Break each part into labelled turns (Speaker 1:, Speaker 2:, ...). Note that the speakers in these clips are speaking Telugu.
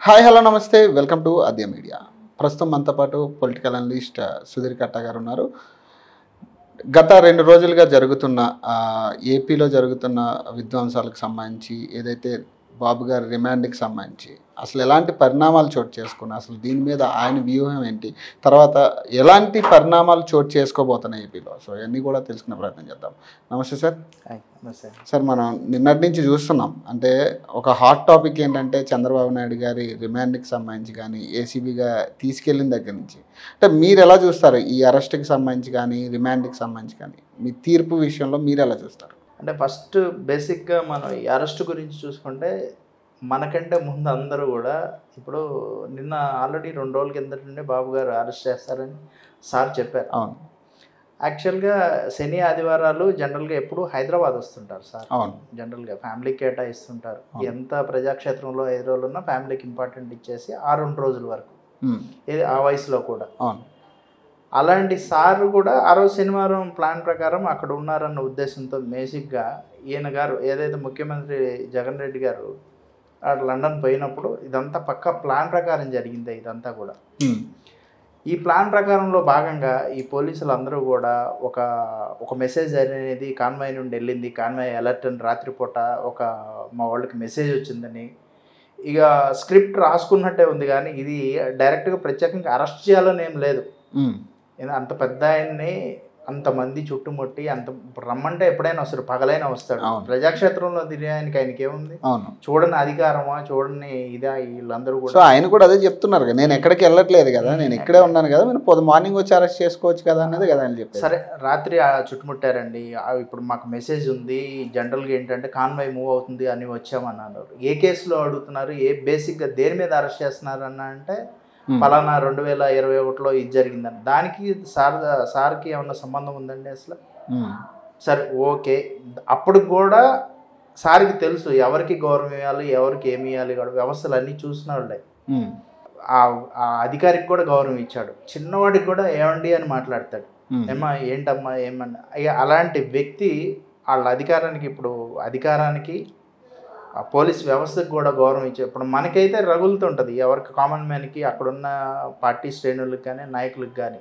Speaker 1: హాయ్ హలో నమస్తే వెల్కమ్ టు ఆద్య మీడియా. ప్రస్తుతం మనతో పాటు పొలిటికల్ అనలిస్ట్ సుధీర్ కట్ట గారు ఉన్నారు. గత 2 రోజులుగా జరుగుతున్న ఏపీలో జరుగుతున్న విధ్వంసాలకు సంబంధించి ఏదైతే బాబు గారి రిమాండ్కి సంబంధించి అసలు ఎలాంటి పరిణామాలు చోటు చేసుకున్నా, అసలు దీని మీద ఆయన వ్యూహం ఏంటి, తర్వాత ఎలాంటి పరిణామాలు చోటు చేసుకోబోతున్నాయి ఏపీలో, సో ఇవన్నీ కూడా తెలుసుకునే ప్రయత్నం చేద్దాం. నమస్తే సార్. సార్, మనం నిన్నటి నుంచి చూస్తున్నాం, అంటే ఒక హాట్ టాపిక్ ఏంటంటే చంద్రబాబు నాయుడు గారి రిమాండ్కి సంబంధించి కానీ ఏసీబీగా తీసుకెళ్ళిన దగ్గర నుంచి, అంటే మీరు ఎలా చూస్తారు ఈ అరెస్ట్కి సంబంధించి కానీ రిమాండ్కి సంబంధించి కానీ మీ తీర్పు విషయంలో మీరు ఎలా చూస్తారు?
Speaker 2: అంటే ఫస్ట్ బేసిక్గా మనం ఈ అరెస్ట్ గురించి చూసుకుంటే మనకంటే ముందు అందరూ కూడా ఇప్పుడు నిన్న ఆల్రెడీ 2 రోజుల కిందట నుండి బాబు గారు అరెస్ట్ చేస్తారని సార్ చెప్పారు.
Speaker 1: అవును.
Speaker 2: యాక్చువల్గా శని ఆదివారాలు జనరల్గా ఎప్పుడు హైదరాబాద్ వస్తుంటారు సార్.
Speaker 1: అవును.
Speaker 2: జనరల్గా ఫ్యామిలీకి కేటాయిస్తుంటారు. ఎంత ప్రజాక్షేత్రంలో 5 రోజులు ఉన్నా ఫ్యామిలీకి ఇంపార్టెంట్ ఇచ్చేసి ఆ 2 రోజుల వరకు ఇది ఆ వయసులో కూడా.
Speaker 1: అవును.
Speaker 2: అలాంటి సార్ కూడా ఆ రోజు శనివారం ప్లాన్ ప్రకారం అక్కడ ఉన్నారన్న ఉద్దేశంతో బేసిక్గా ఈయన గారు ఏదైతే ముఖ్యమంత్రి జగన్ రెడ్డి గారు లండన్ పోయినప్పుడు ఇదంతా పక్కా ప్లాన్ ప్రకారం జరిగింది. ఇదంతా కూడా ఈ ప్లాన్ ప్రకారంలో భాగంగా ఈ పోలీసులు అందరూ కూడా ఒక మెసేజ్ అనేది కాన్వాయ్ నుండి వెళ్ళింది. కాన్వాయ్ అలర్ట్ అని రాత్రిపూట మా వాళ్ళకి మెసేజ్ వచ్చిందని ఇక స్క్రిప్ట్ రాసుకున్నట్టే ఉంది, కానీ ఇది డైరెక్ట్గా ప్రత్యేకంగా అరెస్ట్ చేయాలని ఏం లేదు. అంత పెద్ద ఆయన్ని అంతమంది చుట్టుముట్టి అంత రమ్మంటే ఎప్పుడైనా వస్తారు, పగలైనా వస్తాడు. ప్రజాక్షేత్రంలో తిరిగానికి ఆయనకి ఏముంది? చూడని అధికారమా, చూడని ఇదా వీళ్ళందరూ కూడా.
Speaker 1: సో ఆయన కూడా అదే చెప్తున్నారు కదా, నేను ఎక్కడికి వెళ్ళట్లేదు కదా, నేను ఇక్కడే ఉన్నాను కదా, మీరు మార్నింగ్ వచ్చి అరెస్ట్ చేసుకోవచ్చు కదా అనేది కదా అని చెప్పి.
Speaker 2: సరే, రాత్రి చుట్టుముట్టారండి. ఇప్పుడు మాకు మెసేజ్ ఉంది, జనరల్గా ఏంటంటే కాన్వాయ్ మూవ్ అవుతుంది అని వచ్చామన్నారు. ఏ కేసులో అడుగుతున్నారు, ఏ బేసిక్గా దేని మీద అరెస్ట్ చేస్తున్నారు అన్న అంటే పలానా 2021లో ఇది జరిగిందని. దానికి సార్కి ఏమన్నా సంబంధం ఉందండి అసలు? సరే, ఓకే. అప్పుడు కూడా సార్కి తెలుసు ఎవరికి గౌరవం ఇవ్వాలి, ఎవరికి ఏమి ఇవ్వాలి, వ్యవస్థలు అన్నీ చూసిన వాళ్ళే. ఆ అధికారికి కూడా గౌరవం ఇచ్చాడు, చిన్నవాడికి కూడా ఏమండి అని మాట్లాడతాడు. ఏమా ఏంటమ్మా ఏమన్నా. అలాంటి వ్యక్తి వాళ్ళ అధికారానికి ఆ పోలీస్ వ్యవస్థకు కూడా గౌరవం ఇచ్చే. ఇప్పుడు మనకైతే రగులుతుంటుంది ఎవరికి, కామన్ మ్యాన్కి, అక్కడున్న పార్టీ శ్రేణులకు కానీ నాయకులకు కానీ.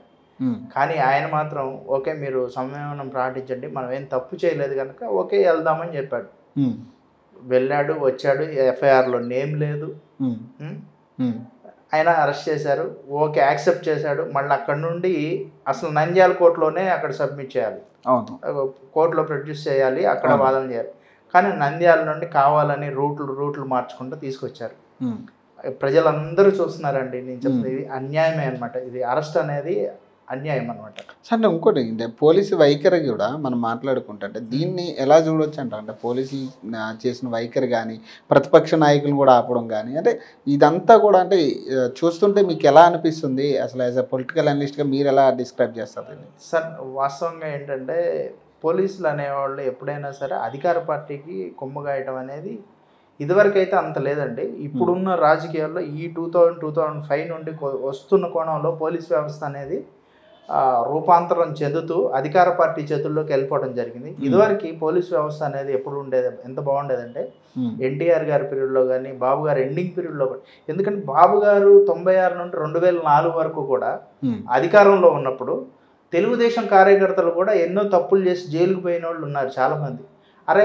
Speaker 2: కానీ ఆయన మాత్రం ఓకే మీరు సంయమనం పాటించండి, మనం ఏం తప్పు చేయలేదు కనుక ఓకే వెళ్దామని చెప్పాడు. వెళ్ళాడు, వచ్చాడు, ఎఫ్ఐఆర్లో నేమ్ లేదు. ఆయన అరెస్ట్ చేశారు, ఓకే యాక్సెప్ట్ చేశాడు. మళ్ళీ అక్కడ నుండి అసలు నంద్యాల కోర్టులోనే అక్కడ సబ్మిట్ చేయాలి, కోర్టులో ప్రొడ్యూస్ చేయాలి, అక్కడ వాదన చేయాలి. కానీ నంద్యాల నుండి కావాలని రూట్లు మార్చుకుంటూ తీసుకొచ్చారు. ప్రజలందరూ చూస్తున్నారండి. నేను చెప్తుంది ఇది అన్యాయమే అనమాట. ఇది అరెస్ట్ అనేది అన్యాయం అనమాట.
Speaker 1: అంటే ఇంకోటి అంటే పోలీసు వైఖరి కూడా మనం మాట్లాడుకుంటే దీన్ని ఎలా చూడవచ్చు అంటే పోలీసులు చేసిన వైఖరి కానీ ప్రతిపక్ష నాయకులను కూడా ఆపడం కానీ, అంటే ఇదంతా కూడా అంటే చూస్తుంటే మీకు ఎలా అనిపిస్తుంది అసలు? యాజ్ అ పొలిటికల్ అనలిస్ట్గా మీరు ఎలా డిస్క్రైబ్ చేస్తారు
Speaker 2: సార్? వాస్తవంగా ఏంటంటే పోలీసులు అనేవాళ్ళు ఎప్పుడైనా సరే అధికార పార్టీకి కొమ్ము గాయటం అనేది ఇదివరకైతే అంత లేదండి. ఇప్పుడున్న రాజకీయాల్లో ఈ 2005 నుండి వస్తున్న కోణంలో పోలీస్ వ్యవస్థ అనేది రూపాంతరం చెందుతూ అధికార పార్టీ చేతుల్లోకి వెళ్ళిపోవడం జరిగింది. ఇదివరకు పోలీస్ వ్యవస్థ అనేది ఎప్పుడు ఉండేది, ఎంత బాగుండేదంటే ఎన్టీఆర్ గారి పీరియడ్లో కానీ బాబు గారు ఎండింగ్ పీరియడ్లో కూడా. ఎందుకంటే బాబు గారు 96 నుండి 2004 వరకు కూడా అధికారంలో ఉన్నప్పుడు తెలుగుదేశం కార్యకర్తలు కూడా ఎన్నో తప్పులు చేసి జైలుకు పోయిన వాళ్ళు ఉన్నారు చాలామంది. అరే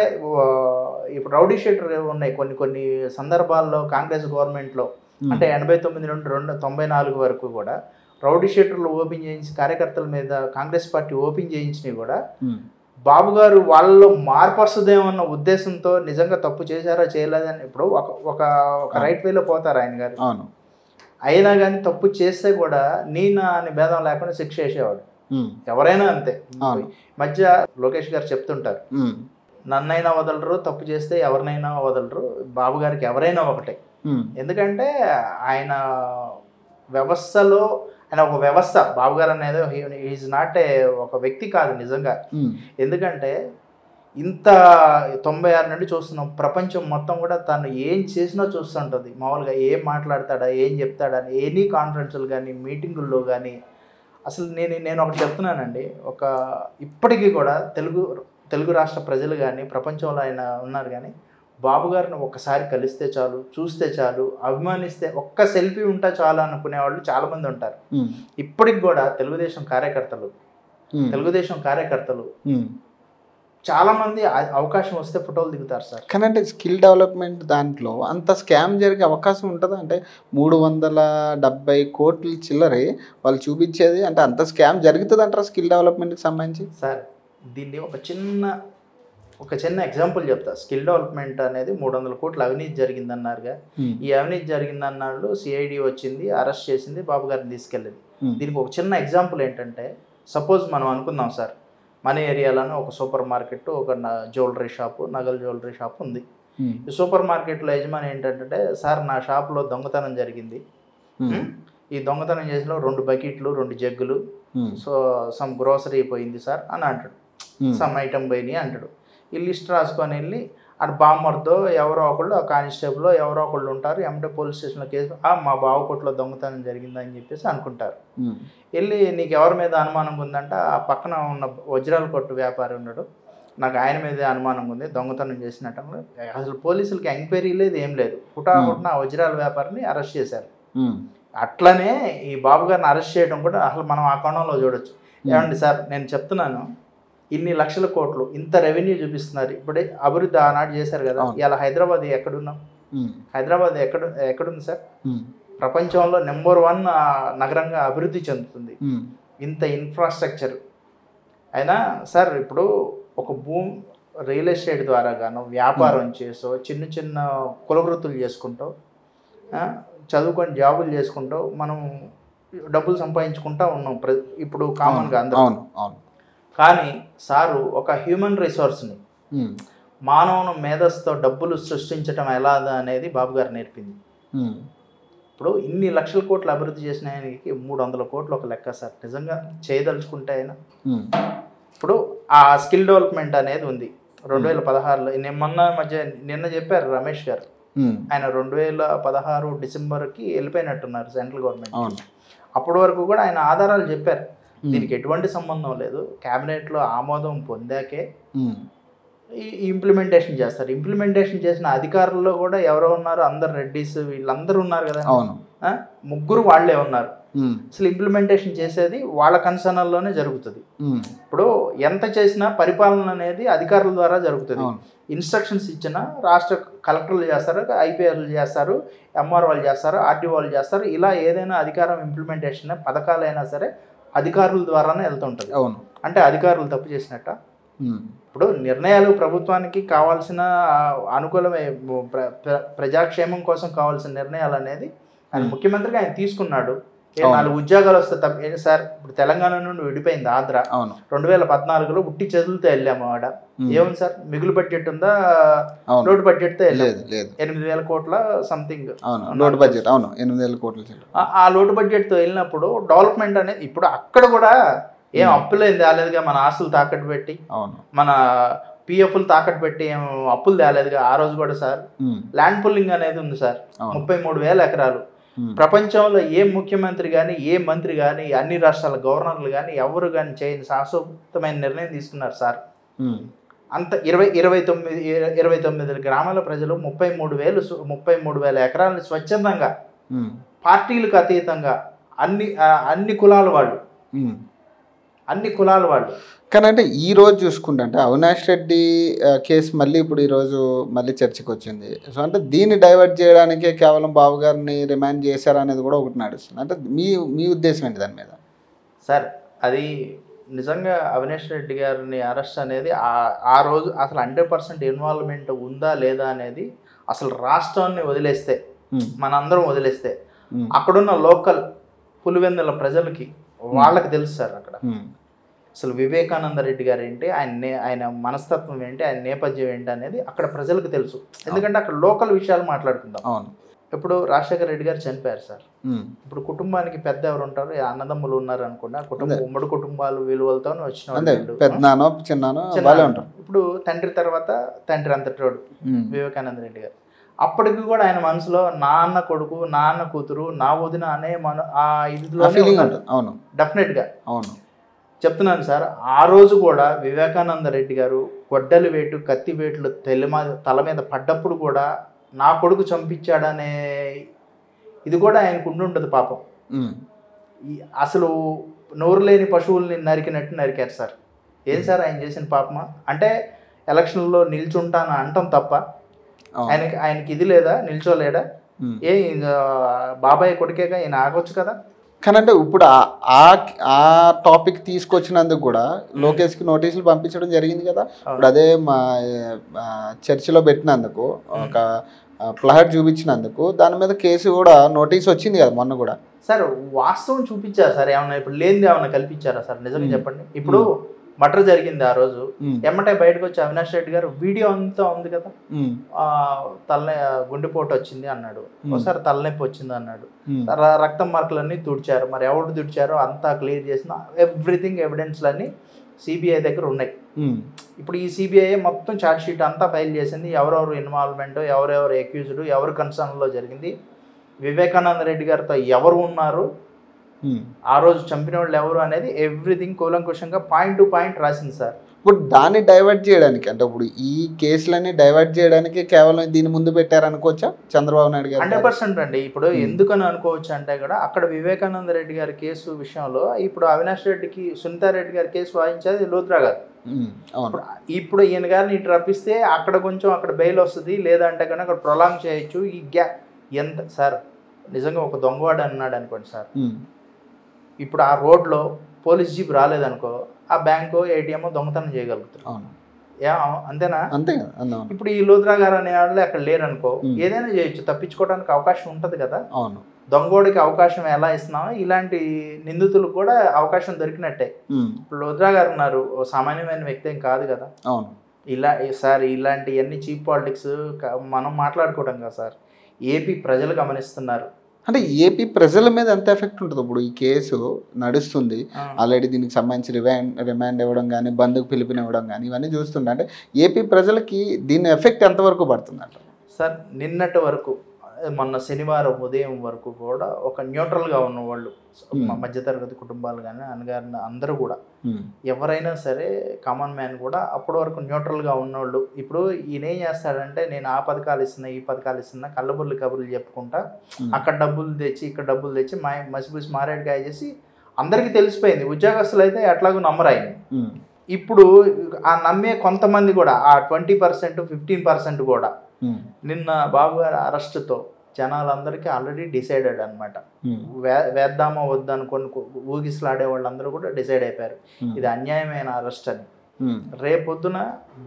Speaker 2: ఇప్పుడు రౌడీ షీటర్ ఉన్నాయి కొన్ని సందర్భాల్లో కాంగ్రెస్ గవర్నమెంట్లో, అంటే 89 నుండి 94 వరకు కూడా రౌడీ షీటర్లు ఓపెన్ చేయించి కార్యకర్తల మీద కాంగ్రెస్ పార్టీ ఓపెన్ చేయించినవి కూడా బాబు గారు వాళ్ళలో మార్పు వస్తుందేమన్న ఉద్దేశంతో నిజంగా తప్పు చేశారా చేయలేదని. ఇప్పుడు ఒక రైట్ వేలో పోతారు ఆయన గారు, అయినా కానీ తప్పు చేస్తే కూడా నీనా అని భేదం లేకుండా శిక్ష వేసేవాడు. ఎవరైనా అంతే. మధ్య లోకేష్ గారు చెప్తుంటారు, నన్నైనా వదలరు, తప్పు చేస్తే ఎవరినైనా వదలరు, బాబు గారికి ఎవరైనా ఒకటే. ఎందుకంటే ఆయన వ్యవస్థలో ఆయన ఒక వ్యవస్థ. బాబు గారు అనేది ఈజ్ నాట్ ఒక వ్యక్తి కాదు నిజంగా. ఎందుకంటే ఇంత 96 నుండి చూస్తున్నాం, ప్రపంచం మొత్తం కూడా తను ఏం చేసినా చూస్తుంటుంది. మామూలుగా ఏం మాట్లాడతాడా, ఏం చెప్తాడని ఎనీ కాన్ఫరెన్సులు కానీ మీటింగుల్లో కానీ. అసలు నేను ఒకటి చెప్తున్నానండి, ఇప్పటికీ కూడా తెలుగు రాష్ట్ర ప్రజలు కానీ ప్రపంచంలో ఆయన ఉన్నారు కానీ బాబు గారిని ఒక్కసారి కలిస్తే చాలు, చూస్తే చాలు, అభిమానిస్తే ఒక్క సెల్ఫీ ఉంటా చాలు అనుకునే వాళ్ళు చాలామంది ఉంటారు. ఇప్పటికి కూడా తెలుగుదేశం కార్యకర్తలు చాలామంది అవకాశం వస్తే ఫోటోలు దిగుతారు సార్.
Speaker 1: కానీ అంటే స్కిల్ డెవలప్మెంట్ దాంట్లో అంత స్కామ్ జరిగే అవకాశం ఉంటుందా? అంటే 370 కోట్లు చిల్లరే వాళ్ళు చూపించేది, అంటే అంత స్కామ్ జరుగుతుంది అంటారా స్కిల్ డెవలప్మెంట్కి సంబంధించి?
Speaker 2: సార్ దీన్ని ఒక చిన్న ఎగ్జాంపుల్ చెప్తా. స్కిల్ డెవలప్మెంట్ అనేది 300 కోట్ల అవినీతి జరిగిందన్నారుగా. ఈ అవినీతి జరిగిందన్నాళ్ళు సిఐడి వచ్చింది, అరెస్ట్ చేసింది, బాబు గారిని తీసుకెళ్ళింది. దీనికి ఒక చిన్న ఎగ్జాంపుల్ ఏంటంటే, సపోజ్ మనం అనుకుందాం సార్, మన ఏరియాలోనే ఒక సూపర్ మార్కెట్, ఒక జ్యువెలరీ షాపు, నగల జ్యువెలరీ షాప్ ఉంది. ఈ సూపర్ మార్కెట్లో యజమాని ఏంటంటే, సార్ నా షాప్లో దొంగతనం జరిగింది, ఈ దొంగతనం చేసిన 2 బకెట్లు 2 జగ్గులు, సో సమ్ గ్రోసరీ పోయింది సార్ అని అంటాడు, సమ్ ఐటమ్ పోయినాయి అంటాడు. ఈ లిస్ట్ రాసుకొని వెళ్ళి అటు బామ్మర్దో ఎవరో ఒకళ్ళు, కానిస్టేబుల్ ఎవరో ఒకళ్ళు ఉంటారు, ఎమ్మటే పోలీస్ స్టేషన్లో కేసు, మా బావ కొట్లో దొంగతనం జరిగిందని చెప్పేసి అనుకుంటారు. వెళ్ళి నీకు ఎవరి మీద అనుమానం ఉందంటే, ఆ పక్కన ఉన్న వజ్రాల కొట్టు వ్యాపారి ఉన్నాడు, నాకు ఆయన మీదే అనుమానం ఉంది, దొంగతనం చేసినట్టు. అసలు పోలీసులకి ఎంక్వైరీ లేదు, ఏం లేదు, హుటాహుటిన ఆ వజ్రాల వ్యాపారిని అరెస్ట్ చేశారు. అట్లనే ఈ బాబు గారిని అరెస్ట్ చేయడం కూడా అసలు మనం ఆ కోణంలో చూడొచ్చు. ఏమండి సార్, నేను చెప్తున్నాను, ఇన్ని లక్షల కోట్లు ఇంత రెవెన్యూ చూపిస్తున్నారు, ఇప్పుడే అభివృద్ధి ఆనాడు చేశారు కదా. ఇలా హైదరాబాద్ ఎక్కడున్నాం? హైదరాబాద్ ఎక్కడుంది సార్? ప్రపంచంలో నెంబర్ 1 నగరంగా అభివృద్ధి చెందుతుంది. ఇంత ఇన్ఫ్రాస్ట్రక్చర్ అయినా సార్, ఇప్పుడు ఒక రియల్ ఎస్టేట్ ద్వారా గాను వ్యాపారం చేసో, చిన్న చిన్న కులవృత్తులు చేసుకుంటూ, చదువుకొని జాబులు చేసుకుంటూ మనం డబ్బులు సంపాదించుకుంటూ ఉన్నాం ఇప్పుడు కామన్గా అందరూ. కానీ సారు ఒక హ్యూమన్ రిసోర్స్ని, మానవుని మేధస్సుతో డబ్బులు సృష్టించడం ఎలాగా అనేది బాబు గారు నేర్పింది. ఇప్పుడు ఇన్ని లక్షల కోట్లు అభివృద్ధి చేసిన ఆయనకి 300 కోట్లు ఒక లెక్క సార్. నిజంగా చేయదలుచుకుంటే ఆయన ఇప్పుడు ఆ స్కిల్ డెవలప్మెంట్ అనేది ఉంది. 2016లో నిన్న చెప్పారు రమేష్ గారు, ఆయన 2016 డిసెంబర్కి వెళ్ళిపోయినట్టున్నారు సెంట్రల్ గవర్నమెంట్. అప్పటి వరకు కూడా ఆయన ఆధారాలు చెప్పారు, దీనికి ఎటువంటి సంబంధం లేదు, క్యాబినెట్లో ఆమోదం పొందాకే ఈ ఇంప్లిమెంటేషన్ చేస్తారు. ఇంప్లిమెంటేషన్ చేసిన అధికారుల్లో కూడా ఎవరో ఉన్నారు, అందరు రెడ్డిస్ వీళ్ళందరూ ఉన్నారు కదా, 3 వాళ్ళే ఉన్నారు. అసలు ఇంప్లిమెంటేషన్ చేసేది వాళ్ళ కన్సర్న్లోనే జరుగుతుంది. ఇప్పుడు ఎంత చేసినా పరిపాలన అనేది అధికారుల ద్వారా జరుగుతుంది. ఇన్స్ట్రక్షన్స్ ఇచ్చిన రాష్ట్ర కలెక్టర్లు చేస్తారు, ఐపీఆర్లు చేస్తారు, ఎంఆర్ఓలు చేస్తారు, ఆర్డీఓలు చేస్తారు. ఇలా ఏదైనా అధికారం ఇంప్లిమెంటేషన్ పథకాలైనా సరే అధికారుల ద్వారానే వెళ్తుంటుంది. అంటే అధికారులు తప్పు చేసినట్ట. ఇప్పుడు నిర్ణయాలు ప్రభుత్వానికి కావాల్సిన అనుకూలమే, ప్రజాక్షేమం కోసం కావాల్సిన నిర్ణయాలు అనేది ఆయన ముఖ్యమంత్రిగా ఆయన తీసుకున్నాడు. 4 ఉద్యోగాలు వస్తే తప్ప సార్, ఇప్పుడు తెలంగాణ నుండి విడిపోయింది ఆంధ్ర. 2014లో ఉట్టి చేతులతో వెళ్ళాము. ఆడ ఏముంది సార్, మిగులు బడ్జెట్ ఉందా, లోటు బడ్జెట్తో వెళ్ళలేదు. 8,000 కోట్ల సంథింగ్
Speaker 1: లోటు బడ్జెట్. 8,000 కోట్లు.
Speaker 2: ఆ లోటు బడ్జెట్తో వెళ్ళినప్పుడు డెవలప్మెంట్ అనేది, ఇప్పుడు అక్కడ కూడా ఏం అప్పులేం తేలేదుగా, మన ఆస్తులు తాకట్టు పెట్టి, మన పిఎఫ్లు తాకట్టు పెట్టి ఏం అప్పులు తేలేదుగా. ఆ రోజు కూడా సార్ ల్యాండ్ పుల్లింగ్ అనేది ఉంది సార్, 33,000 ఎకరాలు. ప్రపంచంలో ఏ ముఖ్యమంత్రి కానీ, ఏ మంత్రి కానీ, అన్ని రాష్ట్రాల గవర్నర్లు కానీ ఎవరు కానీ చేయని శాశ్వతమైన నిర్ణయం తీసుకున్నారు సార్. అంత 29 గ్రామాల ప్రజలు 33,000 ఎకరాలని స్వచ్ఛందంగా, పార్టీలకు అతీతంగా, అన్ని కులాల వాళ్ళు,
Speaker 1: కానీ అంటే ఈ రోజు చూసుకుంటే అంటే అవినాష్ రెడ్డి కేసు మళ్ళీ ఇప్పుడు ఈరోజు మళ్ళీ చర్చకు వచ్చింది. సో అంటే దీన్ని డైవర్ట్ చేయడానికే కేవలం బాబు గారిని రిమాండ్ చేశారనేది కూడా ఒకటి నడుస్తుంది. అంటే మీ ఉద్దేశం ఏంటి దాని మీద?
Speaker 2: సార్ అది నిజంగా అవినాష్ రెడ్డి గారిని అరెస్ట్ అనేది ఆ రోజు అసలు 100% ఇన్వాల్వ్మెంట్ ఉందా లేదా అనేది అసలు రాష్ట్రాన్ని వదిలేస్తే, మనందరం వదిలేస్తే, అక్కడున్న లోకల్ పులివెందుల ప్రజలకి వాళ్ళకి తెలుసు సార్. అక్కడ అసలు వివేకానంద రెడ్డి గారు ఏంటి, ఆయన మనస్తత్వం ఏంటి, ఆయన నేపథ్యం ఏంటి అనేది అక్కడ ప్రజలకు తెలుసు. ఎందుకంటే అక్కడ లోకల్ విషయాలు మాట్లాడుకుందాం. ఇప్పుడు రాజశేఖర రెడ్డి గారు చనిపోయారు సార్. ఇప్పుడు కుటుంబానికి పెద్ద ఎవరు ఉంటారు, అన్నదమ్ములు ఉన్నారు అనుకోండి. ఆ కుటుంబం ఉమ్మడి కుటుంబాలు విలువలతో వచ్చిన వాళ్ళు. ఇప్పుడు తండ్రి తర్వాత తండ్రి అంతటోడు వివేకానంద రెడ్డి గారు. అప్పటికి కూడా ఆయన మనసులో నాన్న కొడుకు, నాన్న కూతురు, నా వదిన అనే ఆ ఇదిలో డెఫినెట్గా. చెప్తున్నాను సార్. ఆ రోజు కూడా వివేకానంద రెడ్డి గారు గొడ్డలి వేటు కత్తి వేట్లు తల మీద పడ్డప్పుడు కూడా నా కొడుకు చంపించాడనే ఇది కూడా ఆయనకు ఉండుండదు పాపం. అసలు నోరు లేని పశువుల్ని నరికినట్టు నరికారు సార్. ఏం సార్ ఆయన చేసిన పాపమా? అంటే ఎలక్షన్లో నిల్చుంటాను అంటాం తప్ప ఆయనకి ఇది లేదా, నిల్చోలేడా? బాబాయ్ కొడుకేగా, ఈయన ఆగొచ్చు కదా.
Speaker 1: కానీ అంటే ఇప్పుడు ఆ టాపిక్ తీసుకొచ్చినందుకు కూడా లోకేష్కి నోటీసులు పంపించడం జరిగింది కదా. ఇప్పుడు అదే మా చర్చిలో పెట్టినందుకు ఒక ఫ్లడ్ చూపించినందుకు దాని మీద కేసు కూడా నోటీస్ వచ్చింది కదా మొన్న కూడా.
Speaker 2: సార్ వాస్తవం చూపించారు సార్, ఏమన్నా ఇప్పుడు లేనిది ఏమన్నా కల్పించారా సార్? నిజంగా చెప్పండి. ఇప్పుడు మర్డర్ జరిగింది ఆ రోజు, ఎమ్మటే బయటకు వచ్చి అవినాష్ రెడ్డి గారు వీడియో అంతా ఉంది కదా, గుండెపోటు వచ్చింది అన్నాడు, ఒకసారి తలనొప్పి వచ్చింది అన్నాడు, రక్తం మార్కులన్నీ తుడిచారు. మరి ఎవరు తుడిచారో అంతా క్లియర్ చేసిన ఎవ్రీథింగ్ ఎవిడెన్స్లన్నీ సిబిఐ దగ్గర ఉన్నాయి. ఇప్పుడు ఈ సిబిఐ మొత్తం ఛార్జ్ షీట్ అంతా ఫైల్ చేసింది. ఎవరెవరు ఇన్వాల్వ్మెంట్, ఎవరెవరు అక్యూజ్డ్, ఎవరు కన్సర్న్లో జరిగింది, వివేకానంద రెడ్డి గారితో ఎవరు ఉన్నారు, ఆ రోజు చంపిన వాళ్ళు ఎవరు అనేది ఎవ్రీథింగ్ కూలంకుషంగా పాయింట్ టు పాయింట్ రాసింది సార్.
Speaker 1: ఇప్పుడు దాన్ని డైవర్ట్ చేయడానికి, అంటే ఇప్పుడు ఈ కేసులన్నీ డైవర్ట్ చేయడానికి కేవలం దీని ముందు పెట్టారనుకోవచ్చా చంద్రబాబు నాయుడు గారు?
Speaker 2: 100% అండి. ఇప్పుడు ఎందుకని అనుకోవచ్చు అంటే కూడా అక్కడ వివేకానంద రెడ్డి గారి కేసు విషయంలో ఇప్పుడు అవినాష్ రెడ్డికి సునీతారెడ్డి గారి కేసు వాయించేది లోత్రా గారు. ఇప్పుడు ఈయన గారిని ఇటు రప్పిస్తే అక్కడ కొంచెం అక్కడ బెయిల్ వస్తుంది, లేదంటే కనుక అక్కడ ప్రొలాంగ్ చేయొచ్చు. ఈ గ్యాప్ ఎంత సార్? నిజంగా ఒక దొంగవాడు అన్నాడు అనుకోండి సార్, ఇప్పుడు ఆ రోడ్లో పోలీస్ జీప్ రాలేదనుకో, ఆ బ్యాంకు ఏటీఎం దొంగతనం చేయగలుగుతారు. అంతేనా?
Speaker 1: అంతే.
Speaker 2: ఇప్పుడు ఈ లోత్రా గారు అనే వాళ్ళు అక్కడ లేరనుకో, ఏదైనా చేయొచ్చు, తప్పించుకోవడానికి అవకాశం ఉంటుంది కదా. దొంగోడికి అవకాశం ఎలా ఇస్తున్నామో ఇలాంటి నిందితులకు కూడా అవకాశం దొరికినట్టే. ఇప్పుడు లోత్రా గారు ఉన్నారు, సామాన్యమైన వ్యక్తి ఏం కాదు కదా. సార్ ఇలాంటివన్నీ చీప్ పాలిటిక్స్ మనం మాట్లాడుకోవడం కదా సార్. ఏపీ ప్రజలు గమనిస్తున్నారు.
Speaker 1: అంటే ఏపీ ప్రజల మీద ఎంత ఎఫెక్ట్ ఉంటుంది? ఇప్పుడు ఈ కేసు నడుస్తుంది ఆల్రెడీ, దీనికి సంబంధించి రిమాండ్ ఇవ్వడం కానీ, బంధుకు పిలుపునివ్వడం కానీ, ఇవన్నీ చూస్తుంటే అంటే ఏపీ ప్రజలకి దీని ఎఫెక్ట్ ఎంతవరకు పడుతుంది అంట
Speaker 2: సార్? నిన్నటి వరకు, మొన్న శనివారం ఉదయం వరకు కూడా ఒక న్యూట్రల్గా ఉన్నవాళ్ళు, మధ్యతరగతి కుటుంబాలు కానీ అనగారిన అందరూ కూడా, ఎవరైనా సరే కామన్ మ్యాన్ కూడా అప్పటి వరకు న్యూట్రల్గా ఉన్నవాళ్ళు. ఇప్పుడు ఈయన ఏం చేస్తాడంటే, నేను ఆ పథకాలు ఇస్తున్నా, ఈ పథకాలు ఇస్తున్నా, కళ్ళబుల్లి కబుర్లు చెప్పుకుంటా అక్కడ డబ్బులు తెచ్చి ఇక్కడ డబ్బులు తెచ్చి మసిపూసి మారేడుకాయ చేసి అందరికీ తెలిసిపోయింది. ఉద్యోగస్తులు అయితే ఎట్లాగో నమ్మరాయి. ఇప్పుడు ఆ నమ్మే కొంతమంది కూడా, ఆ 20%, 15% కూడా నిన్న బాబు గారి అరెస్టుతో జనాలందరికీ ఆల్రెడీ డిసైడెడ్ అనమాట. వేద్దామా వద్దనుకొని ఊగిసలాడే వాళ్ళందరూ కూడా డిసైడ్ అయిపోయారు, ఇది అన్యాయమైన అరెస్ట్ అని. రేపొద్దున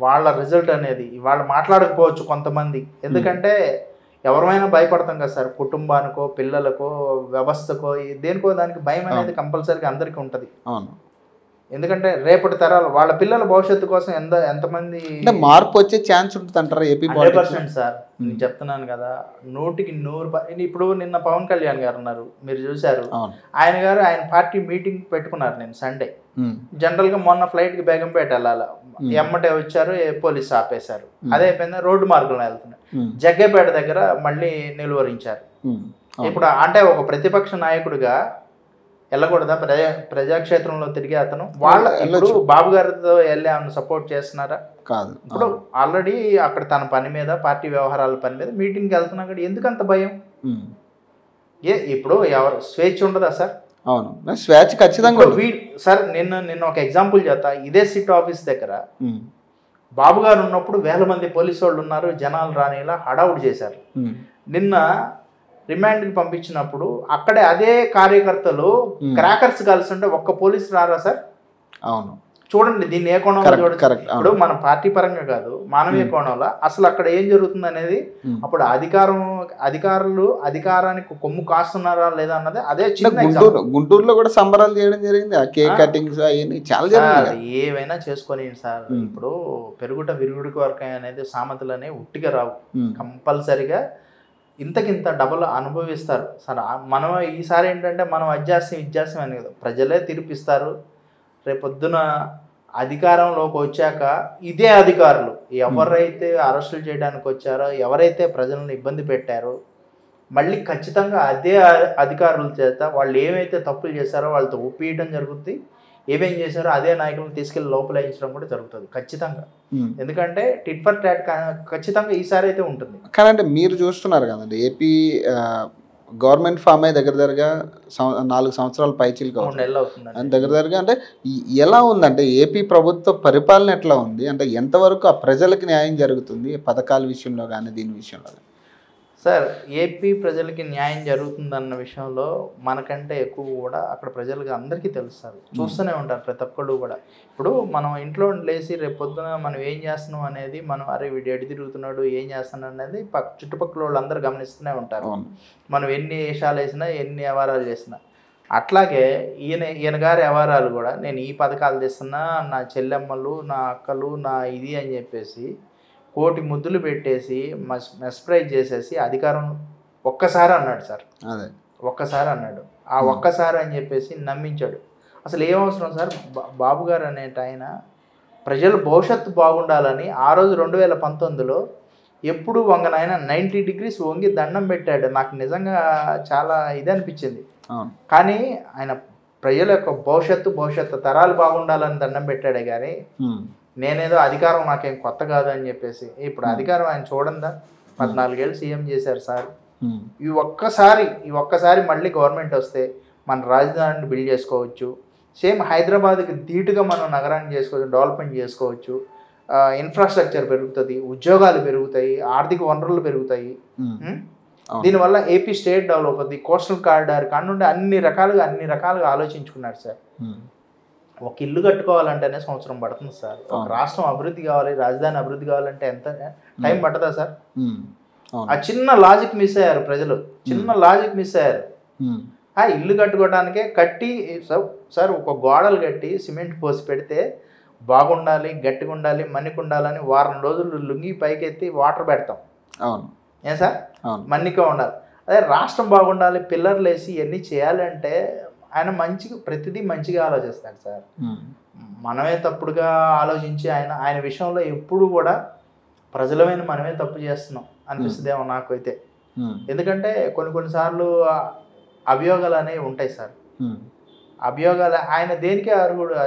Speaker 2: వాళ్ళ రిజల్ట్ అనేది వాళ్ళు మాట్లాడకపోవచ్చు కొంతమంది, ఎందుకంటే ఎవరైనా భయపడతాం కదా సార్, కుటుంబానికో, పిల్లలకో, వ్యవస్థకో, దేనికో దానికి భయం అనేది కంపల్సరీగా అందరికీ ఉంటుంది. ఎందుకంటే రేపటి తరాలు వాళ్ళ పిల్లల భవిష్యత్తు కోసం ఎంతమంది
Speaker 1: మార్పు వచ్చే ఛాన్స్ ఉంటుంది అంటారా ఏపీ?
Speaker 2: 100% సార్. నేను చెప్తున్నాను కదా, 100కి 100. ఇప్పుడు నిన్న పవన్ కళ్యాణ్ గారు ఉన్నారు, మీరు చూశారు. ఆయన పార్టీ మీటింగ్ పెట్టుకున్నారు నేను సండే. జనరల్గా మొన్న ఫ్లైట్కి బేగంపేట వెళ్ళాలి, ఎమ్మటే వచ్చారు, పోలీసు ఆపేశారు. అదే అయిపోయింది, రోడ్డు మార్గంలో వెళ్తున్నారు. జగ్గేపేట దగ్గర మళ్ళీ నిలువరించారు. ఇప్పుడు అంటే ఒక ప్రతిపక్ష నాయకుడిగా వెళ్ళకూడదా? ప్రజాక్షేత్రంలో తిరిగే అతను ఇప్పుడు బాబు గారితో వెళ్ళి ఆమెను సపోర్ట్ చేస్తున్నారా?
Speaker 1: కాదు.
Speaker 2: ఇప్పుడు ఆల్రెడీ అక్కడ తన పని మీద, పార్టీ వ్యవహారాల పని మీద మీటింగ్కి వెళ్తున్నా కూడా ఎందుకంత భయం? ఇప్పుడు ఎవరు స్వేచ్ఛ ఉండదా సార్?
Speaker 1: అవును, స్వేచ్ఛ ఖచ్చితంగా
Speaker 2: సార్. నిన్న ఒక ఎగ్జాంపుల్ చెప్తా. ఇదే సిట్ ఆఫీస్ దగ్గర బాబు గారు ఉన్నప్పుడు వేల మంది పోలీసు వాళ్ళు ఉన్నారు, జనాలు రానిలా హడావుడి చేశారు. నిన్న రిమాండ్కి పంపించినప్పుడు అక్కడే అదే కార్యకర్తలు క్రాకర్స్ కాల్స్తుంటే ఒక్క పోలీసు రారా సార్?
Speaker 1: అవును,
Speaker 2: చూడండి దీన్ని ఏ కోణంలో చూడచ్చు. ఇప్పుడు మన పార్టీ పరంగా కాదు, మానవీయ కోణంలో అసలు అక్కడ ఏం జరుగుతుంది అనేది. అప్పుడు అధికారులు అధికారానికి కొమ్ము కాస్తున్నారా లేదా అన్నది అదే చిన్న.
Speaker 1: గుంటూరులో కూడా సంబరాలు చేయడం జరిగింది, కేక్ కటింగ్స్ అవన్నీ చాలా
Speaker 2: ఏవైనా చేసుకొని సార్. ఇప్పుడు పెరుగుట విరుగుడికి వరకు అనేది సామెతలనే ఉట్టిగా రావు, కంపల్సరిగా ఇంతకింత డబుల్ అనుభవిస్తారు సార్. మనం ఈసారి ఏంటంటే మనం ఇచ్చేస్తాం అని కదా, ప్రజలే తీర్పిస్తారు. రేపొద్దున అధికారంలోకి వచ్చాక ఇదే అధికారులు ఎవరైతే అరెస్టులు చేయడానికి వచ్చారో, ఎవరైతే ప్రజలను ఇబ్బంది పెట్టారో, మళ్ళీ ఖచ్చితంగా అదే అధికారుల చేత వాళ్ళు ఏమైతే తప్పులు చేశారో వాళ్ళతో ఒప్పియడం జరుగుతుంది. ఏమేం చేశారో అదే నాయకులను తీసుకెళ్లి లోపలేయించడం కూడా జరుగుతుంది ఖచ్చితంగా. ఎందుకంటే టిట్ ఫర్ టాట్ ఖచ్చితంగా ఈసారి అయితే ఉంటుంది.
Speaker 1: కానీ అంటే మీరు చూస్తున్నారు కదండి, ఏపీ గవర్నమెంట్ ఫామ్ అయ్యి దగ్గరగా 4 సంవత్సరాల పైచిలుకు
Speaker 2: 3 నెలలు అవుతుందండి.
Speaker 1: దగ్గరగా. అంటే ఎలా ఉందంటే ఏపీ ప్రభుత్వ పరిపాలన ఎట్లా ఉంది, అంటే ఎంతవరకు ఆ ప్రజలకు న్యాయం జరుగుతుంది పథకాల విషయంలో కానీ దీని విషయంలో కానీ?
Speaker 2: సార్, ఏపీ ప్రజలకి న్యాయం జరుగుతుందన్న విషయంలో మనకంటే ఎక్కువ కూడా అక్కడ ప్రజలకు అందరికీ తెలుస్తారు, చూస్తూనే ఉంటారు ప్రతి ఒక్కళ్ళు కూడా. ఇప్పుడు మనం ఇంట్లో లేచి రేపు పొద్దున మనం ఏం చేస్తున్నాం అనేది, మనం అరే వీడు ఎటు తిరుగుతున్నాడు ఏం చేస్తున్నాడు అనేది చుట్టుపక్కల వాళ్ళు అందరూ గమనిస్తూనే ఉంటారు. మనం ఎన్ని వేషాలు వేసినా ఎన్ని వ్యవహారాలు చేసినా. అట్లాగే ఈయన గారి వ్యవహారాలు కూడా, నేను ఈ పథకాలు తెస్తున్నా, నా చెల్లెమ్మలు నా అక్కలు నా ఇది అని చెప్పేసి కోటి ముద్దులు పెట్టేసి మెస్ప్రైజ్ చేసేసి అధికారం ఒక్కసారి అన్నాడు సార్.
Speaker 1: అదే
Speaker 2: ఒక్కసారి అన్నాడు. ఆ ఒక్కసారి అని చెప్పేసి నమ్మించాడు. అసలు ఏమవసరం సార్? బాబు గారు అనేట ఆయన ప్రజల భవిష్యత్తు బాగుండాలని ఆ రోజు 2019లో ఎప్పుడు వంగనాయన 90 degrees వంగి దండం పెట్టాడు. నాకు నిజంగా చాలా ఇది అనిపించింది. కానీ ఆయన ప్రజల యొక్క భవిష్యత్తు తరాలు బాగుండాలని దండం పెట్టాడే కానీ నేనేదో అధికారం నాకేం కొత్త కాదు అని చెప్పేసి. ఇప్పుడు అధికారం ఆయన చూడందా, 14 ఏళ్ళు సీఎం చేశారు సార్. ఈ ఒక్కసారి మళ్ళీ గవర్నమెంట్ వస్తే మన రాజధానిని బిల్డ్ చేసుకోవచ్చు. సేమ్ హైదరాబాద్కి ధీటుగా మనం నగరాన్ని చేసుకోవచ్చు, డెవలప్మెంట్ చేసుకోవచ్చు. ఇన్ఫ్రాస్ట్రక్చర్ పెరుగుతుంది, ఉద్యోగాలు పెరుగుతాయి, ఆర్థిక వనరులు పెరుగుతాయి. దీనివల్ల ఏపీ స్టేట్ డెవలప్ అవుతుంది. కోస్టల్ కారిడార్ కానుండి అన్ని రకాలుగా ఆలోచించుకున్నారు సార్. ఒక ఇల్లు కట్టుకోవాలంటేనే సంవత్సరం పడుతుంది సార్. ఒక రాష్ట్రం అభివృద్ధి కావాలి, రాజధాని అభివృద్ధి కావాలంటే ఎంత టైం పట్టదా సార్? ఆ చిన్న లాజిక్ మిస్ అయ్యారు ప్రజలు, ఆ ఇల్లు కట్టుకోవడానికే కట్టి సార్ ఒక గోడలు కట్టి సిమెంట్ పోసి పెడితే బాగుండాలి, గట్టిగా ఉండాలి, మన్నిక ఉండాలని వారం రోజులు లుంగి పైకెత్తి వాటర్ పెడతాం. ఏం సార్? మన్నిక ఉండాలి. అదే రాష్ట్రం బాగుండాలి, పిల్లర్లు వేసి ఇవన్నీ చేయాలంటే ఆయన ప్రతిదీ మంచిగా ఆలోచిస్తాడు సార్. మనమే తప్పుడుగా ఆలోచించి ఆయన విషయంలో ఎప్పుడు కూడా ప్రజలమైన మనమే తప్పు చేస్తున్నాం అనిపిస్తుందేమో నాకైతే. ఎందుకంటే కొన్నిసార్లు అభియోగాలు అనేవి ఉంటాయి సార్. అభియోగాలు ఆయన దేనికే అర్హుడు,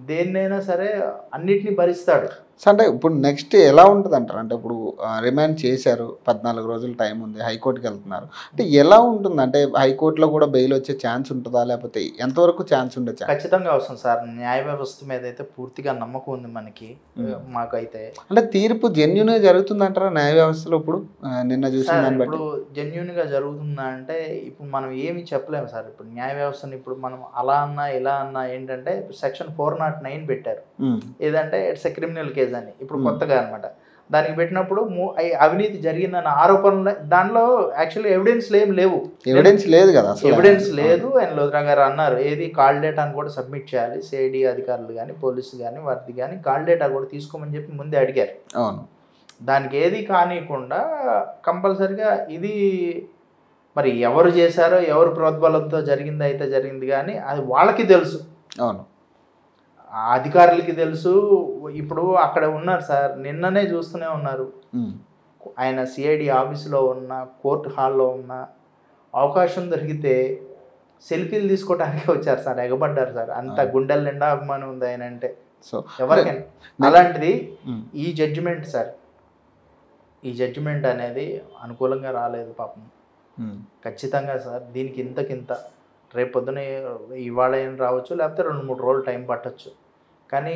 Speaker 2: దేన్నైనా సరే అన్నిటినీ భరిస్తాడు.
Speaker 1: సో అంటే ఇప్పుడు నెక్స్ట్ ఎలా ఉంటుంది అంటారు? అంటే ఇప్పుడు రిమాండ్ చేశారు, 14 రోజులు టైం ఉంది, హైకోర్టుకి వెళ్తున్నారు. అంటే ఎలా ఉంటుంది? అంటే హైకోర్టులో కూడా బెయిల్ వచ్చే ఛాన్స్ ఉంటుందా, లేకపోతే ఎంతవరకు ఛాన్స్ ఉండొచ్చు?
Speaker 2: ఖచ్చితంగా వస్తుంది సార్. న్యాయ వ్యవస్థ మీద అయితే పూర్తిగా నమ్మకం ఉంది మాకైతే.
Speaker 1: అంటే తీర్పు జెన్యూన్గా జరుగుతుంది అంటారా న్యాయ వ్యవస్థలో? ఇప్పుడు నిన్న చూసిన దాన్ని బట్టి
Speaker 2: ఇప్పుడు జెన్యూన్గా జరుగుతుందా అంటే ఇప్పుడు మనం ఏమి చెప్పలేము సార్. ఇప్పుడు న్యాయ వ్యవస్థని ఇప్పుడు మనం అలా అన్నా ఇలా అన్నా ఏంటంటే సెక్షన్ 409 పెట్టారు. ఏదంటే ఇట్స్ ఎ క్రిమినల్ కేసు అని ఇప్పుడు కొత్తగా అనమాట. దానికి పెట్టినప్పుడు అవినీతి జరిగిందన్న ఆరోపణలు, దాంట్లో యాక్చువల్లీ ఎవిడెన్స్ లేవు.
Speaker 1: ఎవిడెన్స్ లేదు కదా,
Speaker 2: ఎవిడెన్స్ లేదు. ఆయన లోద్రా గారు అన్నారు ఏది కాల్ డేటాను కూడా సబ్మిట్ చేయాలి, సిఐడి అధికారులు కానీ పోలీసు కానీ వారిది కానీ కాల్ డేటా కూడా తీసుకోమని చెప్పి ముందే అడిగారు.
Speaker 1: అవును.
Speaker 2: దానికి ఏది కానివ్వకుండా కంపల్సరిగా ఇది మరి ఎవరు చేశారో ఎవరు ప్రోద్బలంతో జరిగింది కానీ అది వాళ్ళకి తెలుసు.
Speaker 1: అవును,
Speaker 2: అధికారులకి తెలుసు. ఇప్పుడు అక్కడ ఉన్నారు సార్, నిన్ననే చూస్తూనే ఉన్నారు. ఆయన సిఐడి ఆఫీసులో ఉన్న, కోర్టు హాల్లో ఉన్న, అవకాశం దొరికితే సెల్ఫీలు తీసుకోవడానికి వచ్చారు సార్, ఎగబడ్డారు సార్. అంత గుండెల నిండా అభిమానం ఉంది ఆయన అంటే.
Speaker 1: సో
Speaker 2: ఎవరికైనా అలాంటిది ఈ జడ్జిమెంట్ సార్, ఈ జడ్జిమెంట్ అనేది అనుకూలంగా రాలేదు పాపం. ఖచ్చితంగా సార్ దీనికి ఇంతకింత రేపు పొద్దున ఇవాళ ఏం రావచ్చు, లేకపోతే 2-3 రోజులు టైం పట్టచ్చు, కానీ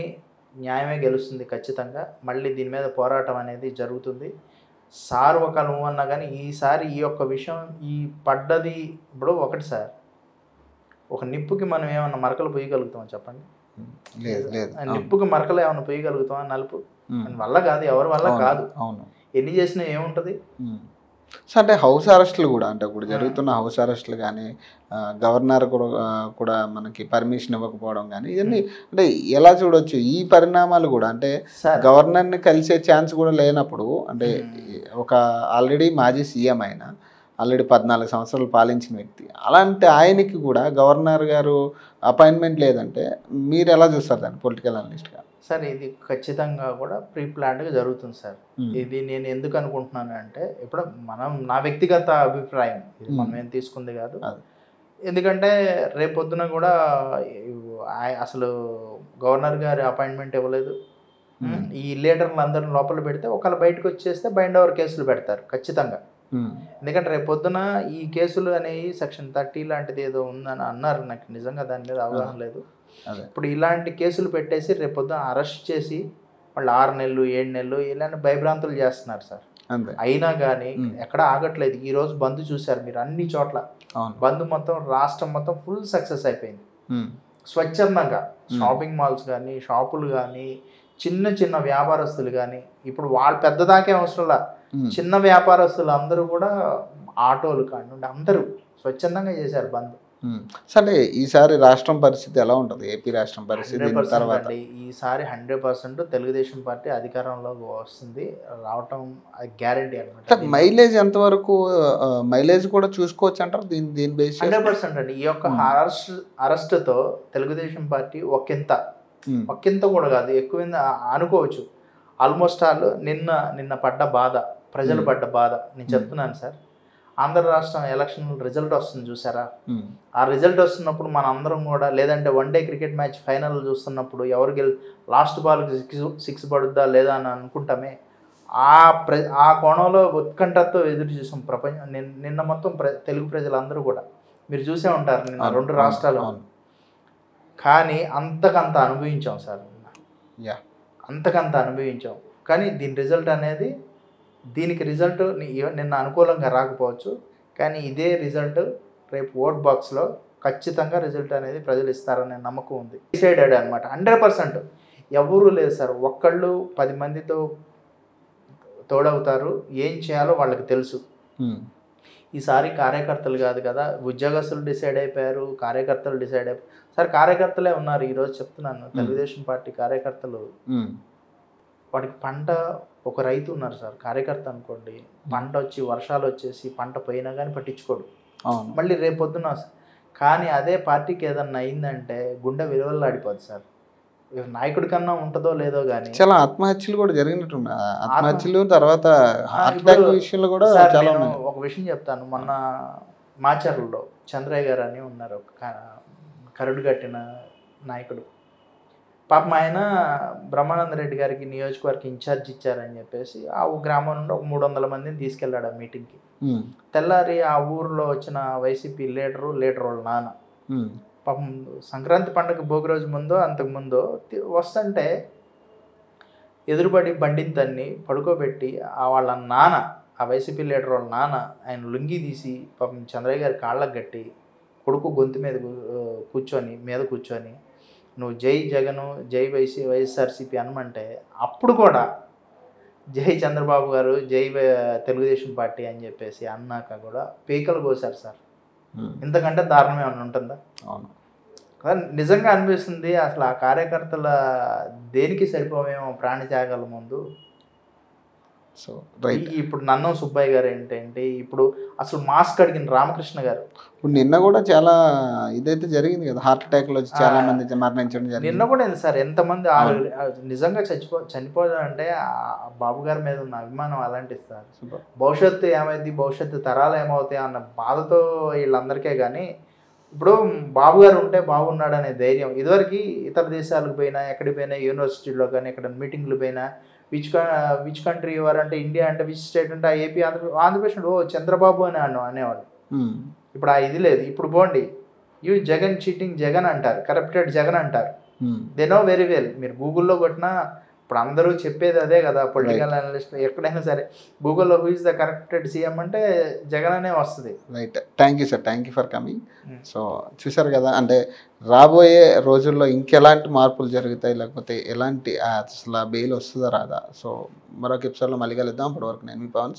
Speaker 2: న్యాయమే గెలుస్తుంది ఖచ్చితంగా. మళ్ళీ దీని మీద పోరాటం అనేది జరుగుతుంది. సార్ ఒక నువ్వు అన్నా కానీ ఈసారి ఈ యొక్క విషయం ఈ పడ్డది ఇప్పుడు ఒకటి సార్, ఒక నిప్పుకి మనం ఏమన్నా మరకలు పొయ్యగలుగుతామని చెప్పండి? నిప్పుకి మరకలు ఏమన్నా పొయ్యగలుగుతామా? నలుపు వల్ల కాదు, ఎవరి వల్ల కాదు. ఎన్ని చేసినా ఏముంటుంది?
Speaker 1: సో అంటే హౌస్ అరెస్టులు కూడా, అంటే ఇప్పుడు జరుగుతున్న హౌస్ అరెస్టులు కానీ, గవర్నర్ కూడా మనకి పర్మిషన్ ఇవ్వకపోవడం కానీ, ఇవన్నీ అంటే ఎలా చూడొచ్చు ఈ పరిణామాలు కూడా? అంటే గవర్నర్ని కలిసే ఛాన్స్ కూడా లేనప్పుడు, అంటే ఒక ఆల్రెడీ మాజీ సీఎం అయినా, ఆల్రెడీ 14 సంవత్సరాలు పాలించిన వ్యక్తి, అలాంటి ఆయనకి కూడా గవర్నర్ గారు అపాయింట్మెంట్ లేదంటే మీరు ఎలా చూస్తారు దాన్ని పొలిటికల్ అనలిస్ట్గా?
Speaker 2: సార్ ఇది ఖచ్చితంగా కూడా ప్రీ ప్లాన్డ్గా జరుగుతుంది సార్. ఇది నేను ఎందుకు అనుకుంటున్నాను అంటే, ఇప్పుడు నా వ్యక్తిగత అభిప్రాయం, ఇది మనం ఏం తీసుకుంది కాదు. ఎందుకంటే రేపొద్దున కూడా అసలు గవర్నర్ గారి అపాయింట్మెంట్ ఇవ్వలేదు. ఈ లీడర్లు అందరిని లోపల పెడితే ఒకళ్ళు బయటకు వచ్చేస్తే బైండ్ ఓవర్ కేసులు పెడతారు ఖచ్చితంగా. ఎందుకంటే రేపొద్దున ఈ కేసులు అనేవి సెక్షన్ 30 లాంటిది ఏదో ఉందని అన్నారు. నాకు నిజంగా దాని మీద అవగాహన లేదు. ఇప్పుడు ఇలాంటి కేసులు పెట్టేసి రేపొద్దున అరెస్ట్ చేసి వాళ్ళు 6 నెలలు 7 నెలలు ఇలాంటి భయభ్రాంతులు చేస్తున్నారు సార్. అయినా కానీ ఎక్కడ ఆగట్లేదు. ఈ రోజు బంద్ చూశారు మీరు, అన్ని చోట్ల బంద్ మొత్తం రాష్ట్రం మొత్తం ఫుల్ సక్సెస్ అయిపోయింది. స్వచ్ఛందంగా షాపింగ్ మాల్స్ కానీ, షాపులు కానీ, చిన్న చిన్న వ్యాపారస్తులు కానీ, ఇప్పుడు వాళ్ళు పెద్దదాకే అవసరంలా చిన్న వ్యాపారస్తులు అందరూ కూడా ఆటోలు కానివ్వండి అందరూ స్వచ్ఛందంగా చేశారు బంద్.
Speaker 1: సరే ఈసారి రాష్ట్రం పరిస్థితి ఎలా ఉంటుంది? ఏపీ రాష్ట్రం పరిస్థితి
Speaker 2: ఈసారి 100% తెలుగుదేశం పార్టీ అధికారంలోకి వస్తుంది, రావటం గ్యారంటీ అనమాట.
Speaker 1: మైలేజ్ ఎంతవరకు మైలేజ్ కూడా చూసుకోవచ్చు అంటారు దీని బేస్?
Speaker 2: 100% అండి. ఈ యొక్క అరెస్ట్తో తెలుగుదేశం పార్టీ ఒక్కింత కూడా కాదు, ఎక్కువ అనుకోవచ్చు. ఆల్మోస్ట్ ఆల్ నిన్న పడ్డ బాధ, ప్రజలు పడ్డ బాధ నేను చెప్తున్నాను సార్. ఆంధ్ర రాష్ట్రం ఎలక్షన్ రిజల్ట్ వస్తుంది చూసారా, ఆ రిజల్ట్ వస్తున్నప్పుడు మన అందరం కూడా, లేదంటే వన్డే క్రికెట్ మ్యాచ్ ఫైనల్ చూస్తున్నప్పుడు ఎవరు లాస్ట్ బాల్కి 6 పడుద్దా లేదా అని అనుకుంటామే, ఆ కోణంలో ఉత్కంఠతో ఎదురు చూసాం ప్రపంచం. నిన్న మొత్తం తెలుగు ప్రజలందరూ కూడా మీరు చూసే ఉంటారు నిన్న 2 రాష్ట్రాలు. కానీ అంతకంత అనుభవించాం సార్, అంతకంత అనుభవించాం. కానీ దీనికి రిజల్ట్ నిన్న అనుకూలంగా రాకపోవచ్చు, కానీ ఇదే రిజల్ట్ రేపు ఓట్ బాక్స్లో ఖచ్చితంగా రిజల్ట్ అనేది ప్రజలు ఇస్తారనే నమ్మకం ఉంది. డిసైడెడ్ అనమాట 100%. ఎవరు లేదు సార్, ఒక్కళ్ళు 10 మందితో తోడవుతారు, ఏం చేయాలో వాళ్ళకి తెలుసు. ఈసారి కార్యకర్తలు కాదు కదా, ఉద్యోగస్తులు డిసైడ్ అయిపోయారు, కార్యకర్తలు డిసైడ్ అయిపోయారు. సార్ కార్యకర్తలే ఉన్నారు ఈరోజు చెప్తున్నాను, తెలుగుదేశం పార్టీ కార్యకర్తలు. వాడికి పంట, ఒక రైతు ఉన్నారు సార్ కార్యకర్త అనుకోండి, పంట వచ్చి వర్షాలు వచ్చేసి పంట పోయినా కానీ పట్టించుకోడు, మళ్ళీ రేపొద్దున. కానీ అదే పార్టీకి ఏదన్నా అయిందంటే గుండె విలువలాడిపోద్ది సార్. నాయకుడి కన్నా ఉంటుందో లేదో కానీ
Speaker 1: చాలా ఆత్మహత్యలు కూడా జరిగినట్టు, ఆత్మహత్యలు తర్వాత విషయంలో కూడా చాలా.
Speaker 2: ఒక విషయం చెప్తాను, మొన్న మాచర్లలో చంద్రయ్య గారు అని ఉన్నారు, కరుడు కట్టిన నాయకుడు. పాపం ఆయన బ్రహ్మానంద రెడ్డి గారికి నియోజకవర్గ ఇన్ఛార్జ్ ఇచ్చారని చెప్పేసి ఆ గ్రామం నుండి ఒక 300 మందిని తీసుకెళ్ళాడు ఆ మీటింగ్కి. తెల్లారి ఆ ఊరిలో వచ్చిన వైసీపీ లీడరు వాళ్ళ నాన్న పాపం సంక్రాంతి పండుగ భోగి రోజు ముందో అంతకుముందో వస్తుంటే ఎదురుబడి బండిని తన్ని పడుకోబెట్టి వాళ్ళ నాన్న, ఆ వైసీపీ లీడర్ వాళ్ళ నాన్న ఆయన లుంగి తీసి పాపం చంద్రయ్య గారి కాళ్ళకు కట్టి కొడుకు గొంతు మీద కూర్చొని నువ్వు జై జగను జై వైఎస్ఆర్సీపీ అనమంటే అప్పుడు కూడా జై చంద్రబాబు గారు జై తెలుగుదేశం పార్టీ అని చెప్పేసి అన్నాక కూడా పీకలు కోసారు సార్. ఇంతకంటే దారుణం ఏమైనా ఉంటుందా? నిజంగా అనిపిస్తుంది అసలు ఆ కార్యకర్తల దేనికి సరిపోమేమో ప్రాణత్యాగాల ముందు.
Speaker 1: సో
Speaker 2: ఇప్పుడు నన్నం సుబ్బయ్య గారు ఏంటంటే, ఇప్పుడు అసలు మాస్క్ అడిగిన రామకృష్ణ గారు,
Speaker 1: ఇప్పుడు నిన్న కూడా చాలా ఇదైతే జరిగింది కదా, హార్ట్ అటాక్ లో చాలా మంది మరణించడం జరిగింది.
Speaker 2: నిన్న కూడా ఏంది సార్, ఎంతమంది నిజంగా చనిపోయారంటే బాబు గారి మీద ఉన్న అభిమానం అలాంటిది సార్. భవిష్యత్తు ఏమైంది, భవిష్యత్తు తరాలు ఏమవుతాయి అన్న బాధతో వీళ్ళందరికీ. కానీ ఇప్పుడు బాబు గారు ఉంటే బాగున్నాడు అనే ధైర్యం. ఇదివరకు ఇతర దేశాలకు పోయినా, ఎక్కడికి పోయినా, యూనివర్సిటీలో కానీ ఎక్కడ మీటింగ్లు పోయినా, విచ్ కంట్రీ ఎవరు అంటే ఇండియా అంటే విచ్ స్టేట్ అంటే ఏపీ ఆంధ్రప్రదేశ్ చంద్రబాబు అని అనేవాడు. ఇప్పుడు ఇది లేదు. ఇప్పుడు పోండి, యూ జగన్ చీటింగ్ జగన్ అంటారు, కరప్టెడ్ జగన్ అంటారు. They know very well. మీరు గూగుల్లో కొట్టినా ఇప్పుడు అందరూ చెప్పేది అదే కదా, పొలిటికల్ అనలిస్ట్ ఎక్కడైనా సరే గూగుల్లో who is the corrupted CM అంటే జగన్ అనే వస్తుంది.
Speaker 1: Right, thank you sir, thank you for coming. So చూసారు కదా, అంటే రాబోయే రోజుల్లో ఇంకెలాంటి మార్పులు జరుగుతాయి, లేకపోతే ఎలాంటి అసలు బెయిల్ వస్తుందా రాదా. సో మరొక ఎపిసోడ్లో మళ్ళీ కలుద్దాం. అప్పటి వరకు నేను మీ పవన్.